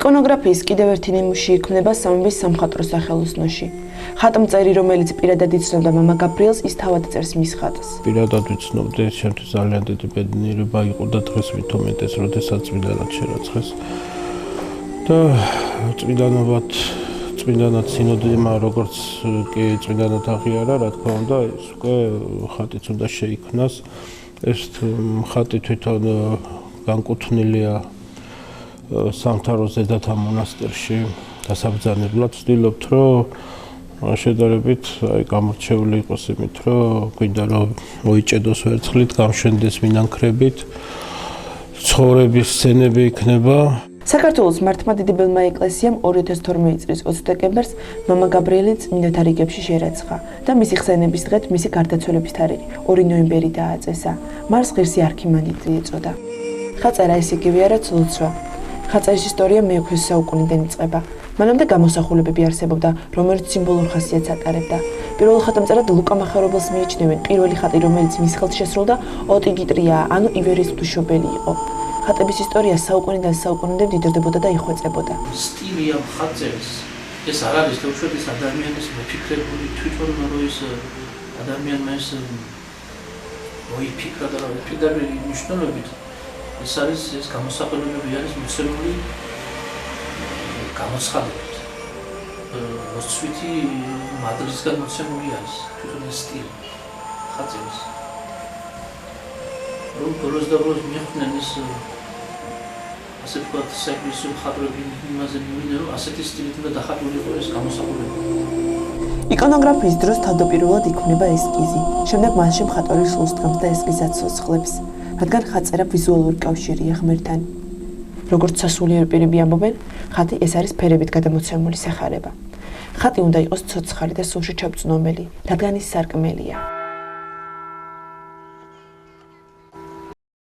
იკონოგრაფიის კიდევ ერთი ნიმუში იქმნება სამების სამხატვრო სახელოსნოში. ხატმწერი, რომელიც პირადად იცნობდა მამა გაბრიელს, ის თავად წერს მის ხატს. პირადად ვიცნობდი, შემთხვევით ძალიან დიდი ბედნიერება იყო და დღეს ვითომ ეს, როდესაც წმინდანად შერაცხეს. და წმინდანად სინოდიმა, როგორც კი წმინდანად აღიარა, რა თქმა უნდა, ეს უკვე ხატიც უნდა შეიქმნას. ეს ხატი თვითონ განკუთვნილია სამთავროს ზედათა მონასტერში დასაბრძანებლად. ვცდილობთ, რომ შედარებით გამორჩეული იყოს იმით, რომ გვინდა რომ მოიჭედოს ვერცხლით, გამშვენდეს მინანქრებით, ცხოვრების სცენები იქნება. საქართველოს მართლმადიდებელმა ეკლესიამ 2012 წლის 20 დეკემბერს მამა გაბრიელი წმინდათა რიგებში შერაცხა და მისი ხსენების დღეთ მისი გარდაცვალების თარიღი 2 ნოემბერი დააწესა. მას ღირსი არქიმანდრიტი ეწოდა. ხაწერა ის იგივეა, რაც ლოცვა. ხაწერის ისტორია მე-6 საუკუნიდან იწყება. მანამდე გამოსახულებები არსებობდა, რომელიც სიმბოლურ ხასიათს ატარებდა. პირველ ხატმწერად ლუკა მახარებელს მიიჩნევენ. პირველი ხატი, რომელიც მის ხელთ შესრულდა, ოტიგიტრიაა, ანუ ივერიის ღვთისმშობელი იყო. ხატების ისტორია საუკუნიდან საუკუნემდე მდიდრდებოდა და იხვეწებოდა. სტილი ამ ხატწერის ეს არ არის თუჩეთის ადამიანის მოფიქრებული თვითონ რომ ის ადამიანმა ეს მოიფიქრა და ფიქრები მნიშვნელობით ეს არის ეს გამოსახულებები არის მოცემული გამოცხადებით. მოსვითი მადრისგან მოცემული არის თვითონ ეს სტილი ხატწერის. რომ ბოლოს და ბოლოს მიხვდნენ ეს ასე ვთქვათ, საეკლესიო მხატვრები იმაზე მივიდნენ, რომ ასეთი სტილით უნდა დახატული იყო ეს გამოსახულება. იკონოგრაფიის დროს თავდაპირველად იქმნება ესკიზი. შემდეგ მასში მხატვარი სულს დგამს და ესკიზად ცოცხლებს, რადგან ხაწერა ვიზუალური კავშირია ღმერთთან. როგორც სასულიერო პირები ამბობენ, ხატი ეს არის ფერებით გადამოცემული სახარება. ხატი უნდა იყოს ცოცხალი და სულში ჩაბწნომელი, რადგან ის სარკმელია.